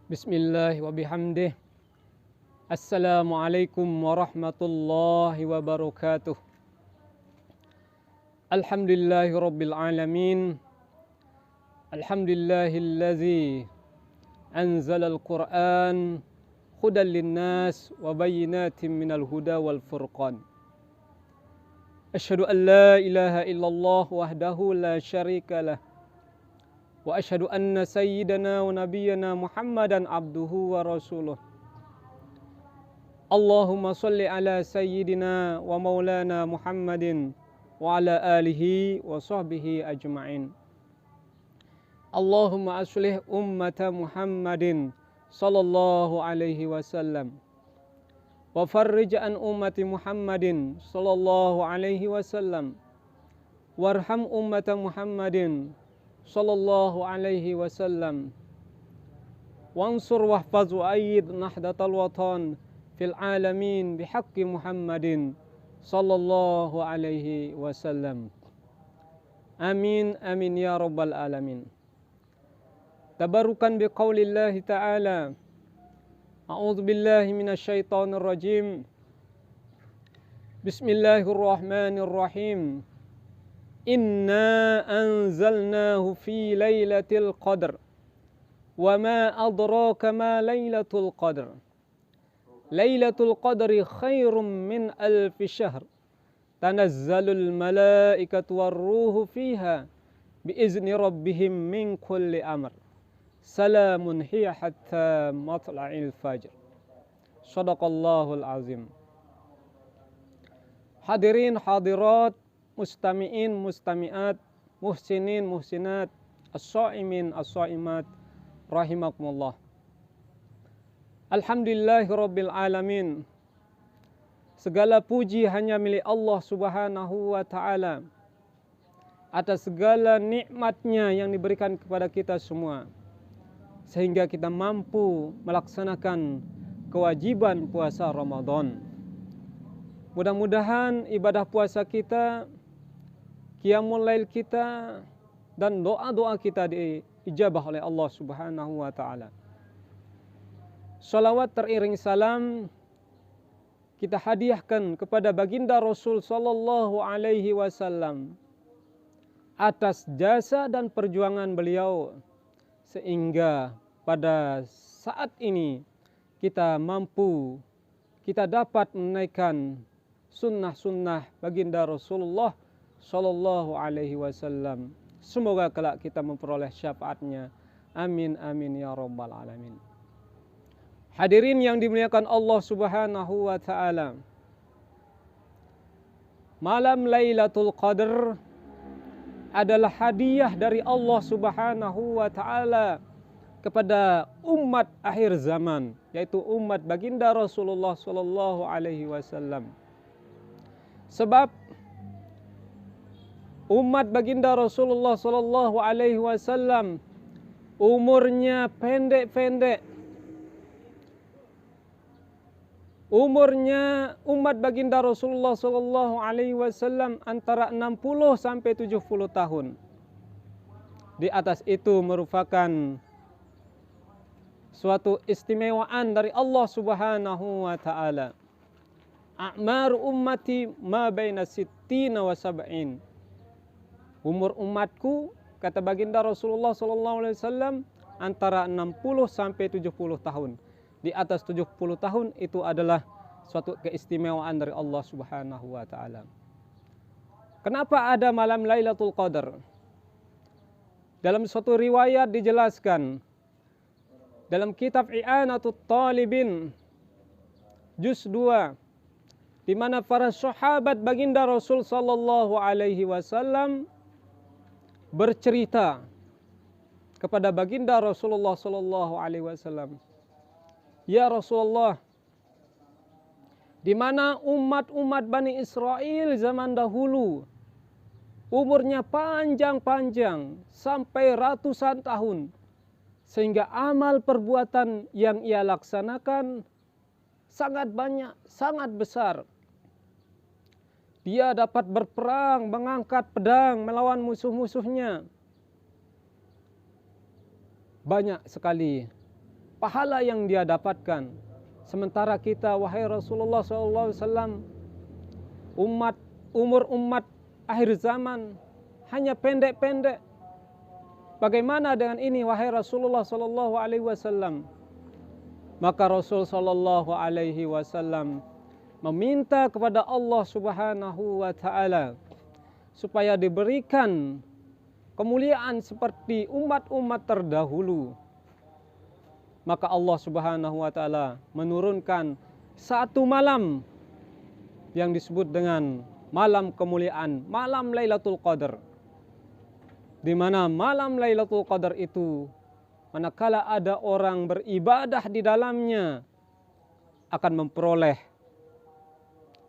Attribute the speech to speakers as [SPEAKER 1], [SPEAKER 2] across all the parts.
[SPEAKER 1] Bismillah wa bihamdih. Assalamualaikum warahmatullahi wabarakatuh. Alhamdulillahi rabbil alamin. Alhamdulillahillazi anzala al-Qur'an hudan linnas wa bayyinatin minal huda wal furqan. Asyhadu an la ilaha illallah wahdahu la syarika lah. Wa asyhadu anna sayyidana wa nabiyyana Muhammadan abduhu wa rasuluh. Allahumma salli ala sayyidina wa maulana Muhammadin wa ala alihi wa sahbihi ajma'in. Allahumma aslih ummata Muhammadin sallallahu alaihi wasallam wa farrij an ummati Muhammadin sallallahu alaihi wasallam warham ummata Muhammadin sallallahu alaihi wasallam wansur wahfaz wa ayyid nahdatal watan fil alamin bihaqqi Muhammadin sallallahu alaihi wasallam. Amin amin ya rabbal alamin. Tabarukan biqaulillahi ta'ala. A'udzu billahi minasyaitonir rajim. Bismillahirrahmanirrahim. Inna anzalnahu fi lailatul qadr wa ma adraka ma lailatul qadr. Lailatul qadri khairum min alfi syahr. Tanazzalul malaikatu warruhu fiha biizni rabbihim min kulli amr. Salamun hiya hatta matla'il fajr. Shadaqallahul azim. Hadirin hadirat, mustami'in, mustami'at, muhsinin, muhsinat, as-sa'imin, as-sa'imat, rahimakumullah. Alhamdulillahi rabbil alamin. Segala puji hanya milik Allah subhanahu wa ta'ala atas segala nikmatnya yang diberikan kepada kita semua, sehingga kita mampu melaksanakan kewajiban puasa Ramadan. Mudah-mudahan ibadah puasa kita, qiyamul lail kita, dan doa-doa kita diijabah oleh Allah subhanahu wa ta'ala. Salawat teriring salam kita hadiahkan kepada baginda Rasul sallallahu alaihi wasallam atas jasa dan perjuangan beliau, sehingga pada saat ini kita dapat menaikkan sunnah-sunnah baginda Rasulullah sallallahu alaihi wasallam. Semoga kelak kita memperoleh syafaatnya. Amin amin ya rabbal alamin. Hadirin yang dimuliakan Allah subhanahu wa ta'ala. Malam Lailatul Qadar adalah hadiah dari Allah subhanahu wa ta'ala kepada umat akhir zaman, yaitu umat baginda Rasulullah sallallahu alaihi wasallam. Sebab umat baginda Rasulullah sallallahu alaihi wasallam umurnya pendek-pendek. Umurnya umat baginda Rasulullah sallallahu alaihi wasallam antara 60 sampai 70 tahun. Di atas itu merupakan suatu istimewaan dari Allah subhanahu wa ta'ala. A'mar ummati ma baina sittina wa sab'in. Umur umatku, kata baginda Rasulullah sallallahu alaihi wasallam, antara 60 sampai 70 tahun. Di atas 70 tahun itu adalah suatu keistimewaan dari Allah subhanahu wa ta'ala. Kenapa ada malam Lailatul Qadar? Dalam suatu riwayat dijelaskan dalam kitab I'anatut Talibin juz 2, di mana para sahabat baginda Rasul sallallahu alaihi wasallam bercerita kepada baginda Rasulullah sallallahu alaihi wasallam, "Ya Rasulullah, di mana umat-umat Bani Israel zaman dahulu umurnya panjang-panjang sampai ratusan tahun, sehingga amal perbuatan yang ia laksanakan sangat banyak, sangat besar. Dia dapat berperang, mengangkat pedang melawan musuh-musuhnya. Banyak sekali pahala yang dia dapatkan. Sementara kita, wahai Rasulullah SAW, umur umat akhir zaman hanya pendek-pendek. Bagaimana dengan ini, wahai Rasulullah SAW? Maka Rasul SAW meminta kepada Allah Subhanahu wa Ta'ala supaya diberikan kemuliaan seperti umat-umat terdahulu. Maka Allah Subhanahu wa Ta'ala menurunkan satu malam yang disebut dengan malam kemuliaan, malam Lailatul Qadar. Di mana malam Lailatul Qadar itu, manakala ada orang beribadah di dalamnya, akan memperoleh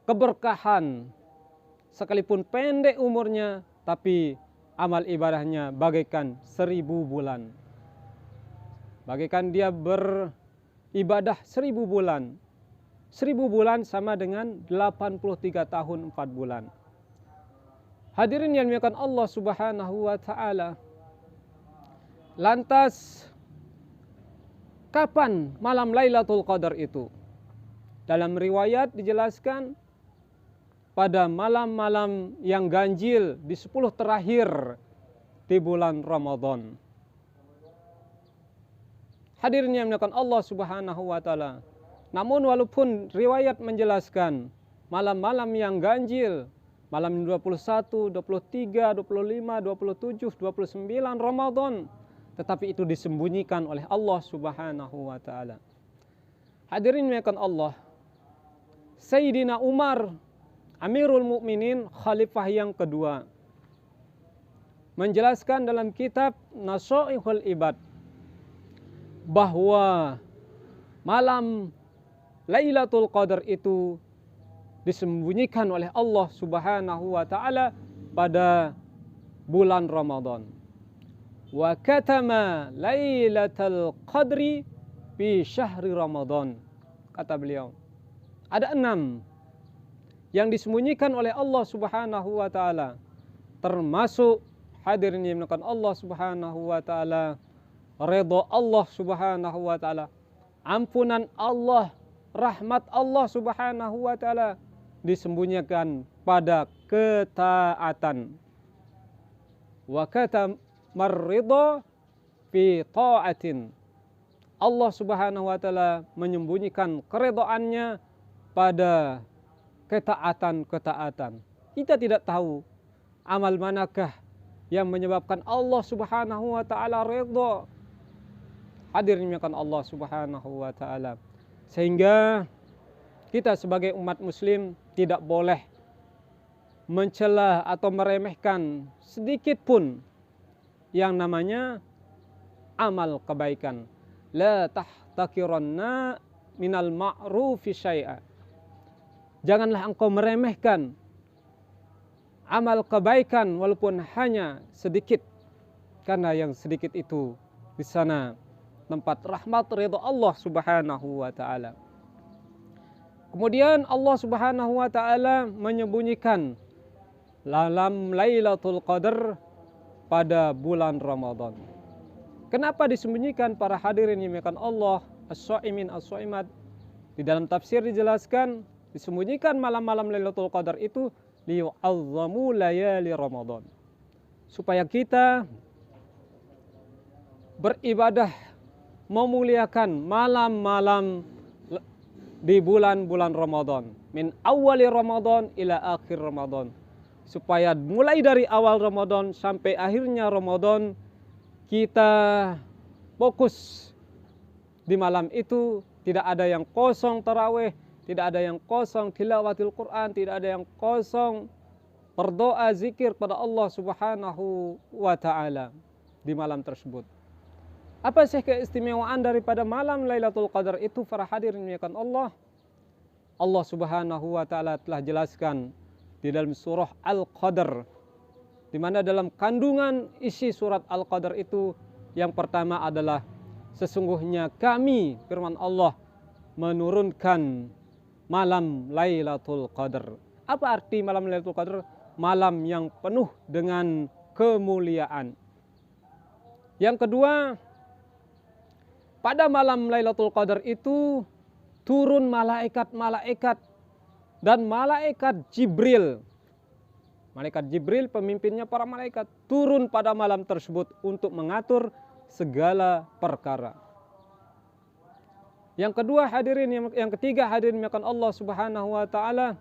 [SPEAKER 1] keberkahan. Sekalipun pendek umurnya, tapi amal ibadahnya bagaikan 1000 bulan. Bagaikan dia beribadah 1000 bulan. 1000 bulan sama dengan 83 tahun 4 bulan. Hadirin yang dimuliakan Allah Subhanahu wa Ta'ala. Lantas, kapan malam Lailatul Qadar itu? Dalam riwayat dijelaskan pada malam-malam yang ganjil di 10 terakhir di bulan Ramadan. Hadirin yang dimuliakan Allah Subhanahu wa Ta'ala. Namun walaupun riwayat menjelaskan malam-malam yang ganjil, malam 21, 23, 25, 27, 29 Ramadan, tetapi itu disembunyikan oleh Allah Subhanahu wa Ta'ala. Hadirin dimuliakan Allah, Sayyidina Umar, Amirul Mukminin, khalifah yang kedua, menjelaskan dalam kitab Nasaihul Ibad bahwa malam Lailatul Qadar itu disembunyikan oleh Allah Subhanahu wa Ta'ala pada bulan Ramadan. Wa katama Lailatul Qadri fi syahri Ramadan. Kata beliau, ada 6 yang disembunyikan oleh Allah Subhanahu wa Ta'ala, termasuk, hadirin yang dimuliakan Allah Subhanahu wa Ta'ala, redha Allah Subhanahu wa Ta'ala, ampunan Allah, rahmat Allah Subhanahu wa Ta'ala disembunyikan pada ketaatan. Wa katamar ridha fi ta'atin. Allah Subhanahu wa Ta'ala menyembunyikan keredaannya pada ketaatan-ketaatan. Kita tidak tahu amal manakah yang menyebabkan Allah Subhanahu wa Ta'ala ridha. Hadirin yang Allah Subhanahu wa Ta'ala. Sehingga kita sebagai umat muslim tidak boleh mencela atau meremehkan sedikit pun yang namanya amal kebaikan. La tahtakiranna minal ma'rufi syai'a. Janganlah engkau meremehkan amal kebaikan walaupun hanya sedikit, karena yang sedikit itu di sana tempat rahmat ridha Allah Subhanahu wa Ta'ala. Kemudian Allah Subhanahu wa Ta'ala menyembunyikan malam Lailatul Qadar pada bulan Ramadan. Kenapa disembunyikan para hadirin yang dimuliakan Allah, as-shaimin as-shaimat? Di dalam tafsir dijelaskan disembunyikan malam-malam Lailatul Qadar itu liyu'azzamu layali Ramadan, supaya kita beribadah memuliakan malam-malam di bulan-bulan Ramadan, min awali Ramadan ila akhir Ramadan, supaya mulai dari awal Ramadan sampai akhirnya Ramadan kita fokus di malam itu. Tidak ada yang kosong tarawih, tidak ada yang kosong tilawatil Quran, tidak ada yang kosong berdoa zikir pada Allah Subhanahu wa Ta'ala di malam tersebut. Apa sih keistimewaan daripada malam Lailatul Qadar itu, para hadirin yang dimuliakan Allah? Allah Subhanahu wa Ta'ala telah jelaskan di dalam surah Al-Qadar, di mana dalam kandungan isi surat Al-Qadar itu yang pertama adalah sesungguhnya kami, firman Allah, menurunkan malam Lailatul Qadar. Apa arti malam Lailatul Qadar? Malam yang penuh dengan kemuliaan. Yang kedua, pada malam Lailatul Qadar itu turun malaikat-malaikat dan malaikat Jibril. Malaikat Jibril pemimpinnya para malaikat turun pada malam tersebut untuk mengatur segala perkara. Yang kedua hadirin, yang ketiga hadirin yang Allah Subhanahu wa taala,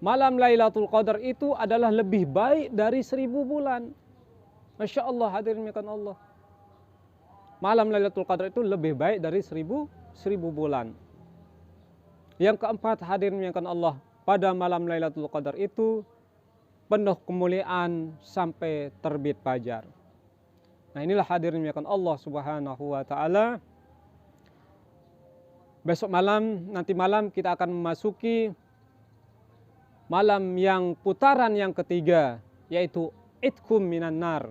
[SPEAKER 1] malam Lailatul Qadar itu adalah lebih baik dari 1000 bulan. Masya Allah hadirin yang Allah. Malam Lailatul Qadar itu lebih baik dari 1000 bulan. Yang keempat hadirin yang Allah, pada malam Lailatul Qadar itu penuh kemuliaan sampai terbit fajar. Nah inilah hadirin yang Allah Subhanahu wa taala. Besok malam, nanti malam kita akan memasuki malam yang putaran yang ketiga, yaitu Idkum minan nar.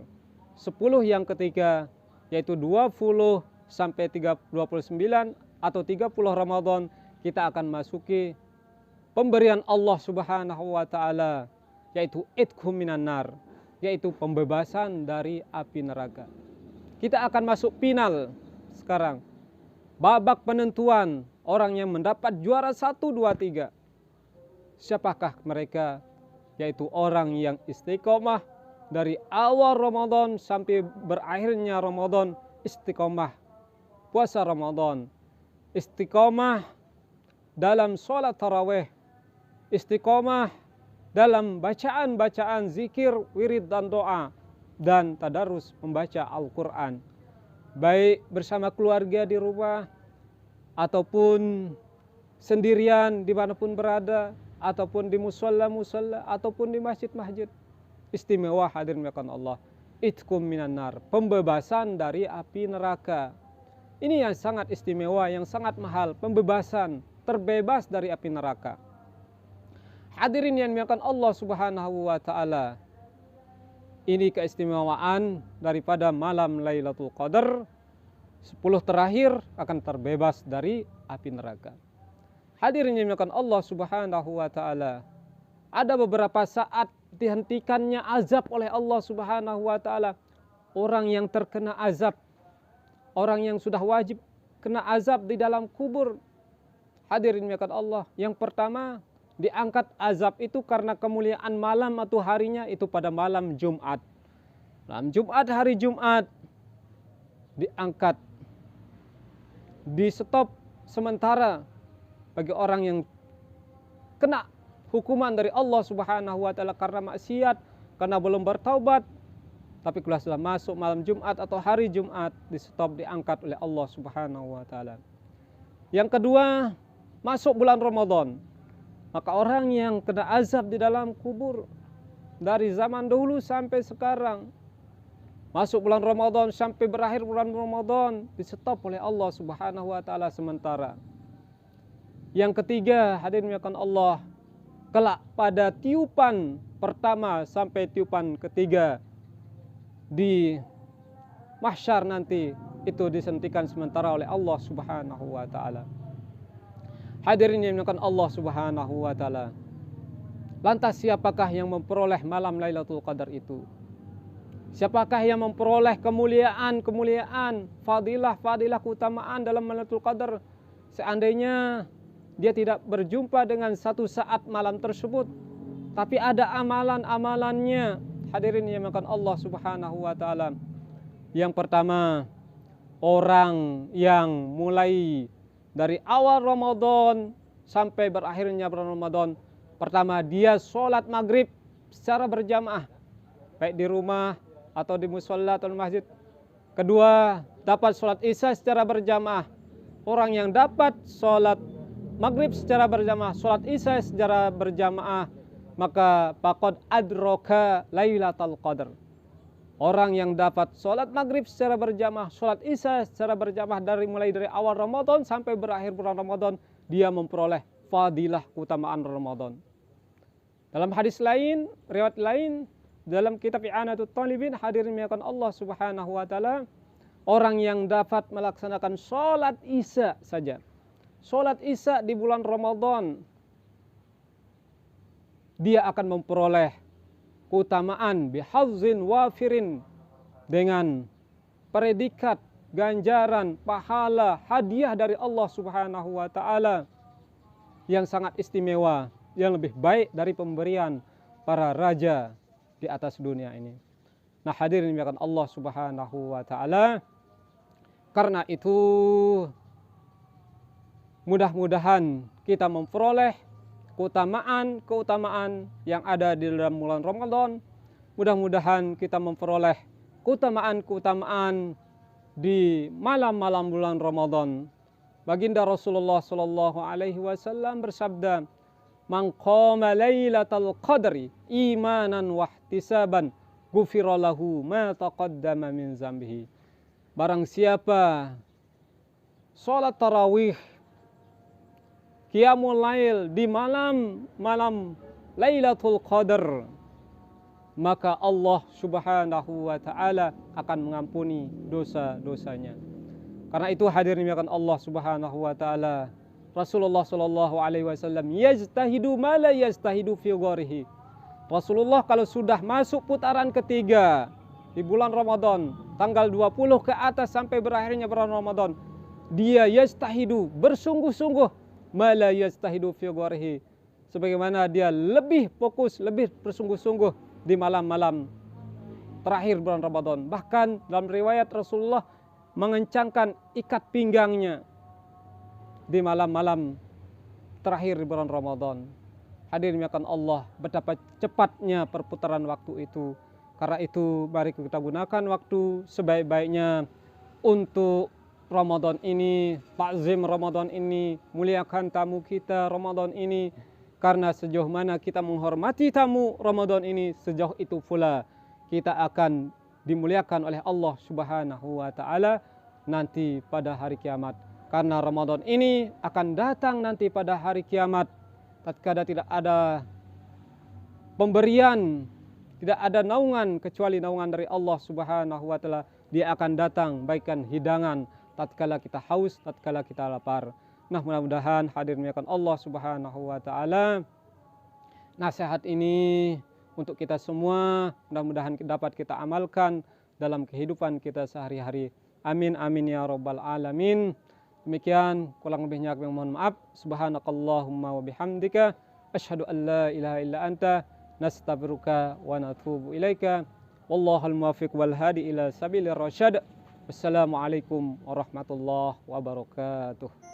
[SPEAKER 1] 10 yang ketiga, yaitu 20 sampai 29 atau 30 Ramadan, kita akan masuki pemberian Allah Subhanahu wa taala, yaitu Idkum minan nar, yaitu pembebasan dari api neraka. Kita akan masuk final sekarang. Babak penentuan orang yang mendapat juara 1, 2, 3. Siapakah mereka? Yaitu orang yang istiqomah dari awal Ramadan sampai berakhirnya Ramadan, istiqomah puasa Ramadan, istiqomah dalam sholat tarawih, istiqomah dalam bacaan-bacaan zikir, wirid dan doa, dan tadarus membaca Al-Quran. Baik bersama keluarga di rumah, ataupun sendirian dimanapun berada, ataupun di musola-musola, ataupun di masjid-masjid. Istimewa hadirin yang Allah. Idkum minan nar, pembebasan dari api neraka. Ini yang sangat istimewa, yang sangat mahal, pembebasan, terbebas dari api neraka. Hadirin yang dimuliakan Allah Subhanahu wa taala. Ini keistimewaan daripada malam Lailatul Qadar. 10 terakhir akan terbebas dari api neraka. Hadirin yang dimuliakan Allah Subhanahu wa taala. Ada beberapa saat dihentikannya azab oleh Allah Subhanahu wa taala. Orang yang terkena azab, orang yang sudah wajib kena azab di dalam kubur. Hadirin yang dimuliakan Allah. Yang pertama, diangkat azab itu karena kemuliaan malam atau harinya itu pada malam Jumat. Malam Jumat, hari Jumat diangkat, di stop sementara bagi orang yang kena hukuman dari Allah Subhanahu wa taala karena maksiat, karena belum bertaubat. Tapi kalau sudah masuk malam Jumat atau hari Jumat, di stop, diangkat oleh Allah Subhanahu wa taala. Yang kedua, masuk bulan Ramadan. Maka orang yang kena azab di dalam kubur dari zaman dulu sampai sekarang, masuk bulan Ramadan sampai berakhir bulan Ramadan, di stop oleh Allah Subhanahu wa taala sementara. Yang ketiga, hadirin yang Allah, kelak pada tiupan pertama sampai tiupan ketiga di mahsyar nanti, itu disentikan sementara oleh Allah Subhanahu wa taala. Hadirin yang dimuliakan Allah Subhanahu wa taala. Lantas siapakah yang memperoleh malam Lailatul Qadar itu? Siapakah yang memperoleh kemuliaan, fadilah, keutamaan dalam Lailatul Qadar? Seandainya dia tidak berjumpa dengan satu saat malam tersebut, tapi ada amalan-amalannya. Hadirin yang dimuliakan Allah Subhanahu wa taala. Yang pertama, orang yang mulai dari awal Ramadan sampai berakhirnya bulan Ramadan, pertama dia sholat maghrib secara berjamaah, baik di rumah atau di musola atau di masjid. Kedua, dapat sholat isya secara berjamaah. Orang yang dapat sholat maghrib secara berjamaah, sholat isya secara berjamaah, maka faqad adraka Lailatul Qadar. Orang yang dapat sholat maghrib secara berjamaah, sholat isya secara berjamaah mulai dari awal Ramadan sampai berakhir bulan Ramadan, dia memperoleh fadilah keutamaan Ramadan. Dalam hadis lain, riwayat lain, dalam kitab I'anatul Talibin, hadirin yang Allah Subhanahu wa taala, orang yang dapat melaksanakan sholat isya saja, sholat isya di bulan Ramadan, dia akan memperoleh keutamaan bihazzin wafirin, dengan predikat ganjaran, pahala, hadiah dari Allah Subhanahu wa taala yang sangat istimewa, yang lebih baik dari pemberian para raja di atas dunia ini. Nah, hadirin dimuliakan Allah Subhanahu wa taala, karena itu mudah-mudahan kita memperoleh keutamaan yang ada di dalam bulan Ramadan. Mudah-mudahan kita memperoleh keutamaan di malam-malam bulan Ramadan. Baginda Rasulullah sallallahu alaihi wasallam bersabda, "Man qama lailatal qadri imanan wa ihtisaban, ghufira lahu ma taqaddama min dzambihi." Barang siapa salat tarawih, qiyamul lail di malam Lailatul Qadar, maka Allah Subhanahu wa taala akan mengampuni dosa-dosanya. Karena itu hadirin dimuliakan Allah Subhanahu wa taala, Rasulullah sallallahu alaihi wasallam yajtahidu ma la yajtahidu fi gharihi. Rasulullah kalau sudah masuk putaran ketiga di bulan Ramadan, tanggal 20 ke atas sampai berakhirnya bulan Ramadan, dia yajtahidu, bersungguh-sungguh, ma la yajtahidu fi gharihi, sebagaimana dia lebih fokus, lebih bersungguh-sungguh di malam-malam terakhir bulan Ramadan. Bahkan dalam riwayat Rasulullah mengencangkan ikat pinggangnya di malam-malam terakhir bulan Ramadan. Hadirin dimuliakan Allah, betapa cepatnya perputaran waktu itu. Karena itu mari kita gunakan waktu sebaik-baiknya untuk Ramadan ini, takzim Ramadan ini, muliakan tamu kita Ramadan ini. Karena sejauh mana kita menghormati tamu Ramadan ini, sejauh itu pula kita akan dimuliakan oleh Allah Subhanahu wa taala nanti pada hari kiamat. Karena Ramadan ini akan datang nanti pada hari kiamat, tatkala tidak ada pemberian, tidak ada naungan kecuali naungan dari Allah Subhanahu wa taala. Dia akan datang baikkan hidangan tatkala kita haus, tatkala kita lapar. Nah, mudah-mudahan hadirin dimuliakan Allah Subhanahu wa taala, nasihat ini untuk kita semua mudah-mudahan dapat kita amalkan dalam kehidupan kita sehari-hari. Amin amin ya rabbal alamin. Demikian, kurang lebihnya kami mohon maaf. Subhanakallahumma wa bihamdika asyhadu an la ilaha illa anta nastaghfiruka wa natubu ilaika. Wallahul muwaffiq wal hadi ila sabilir rasyad. Wassalamualaikum warahmatullahi wabarakatuh.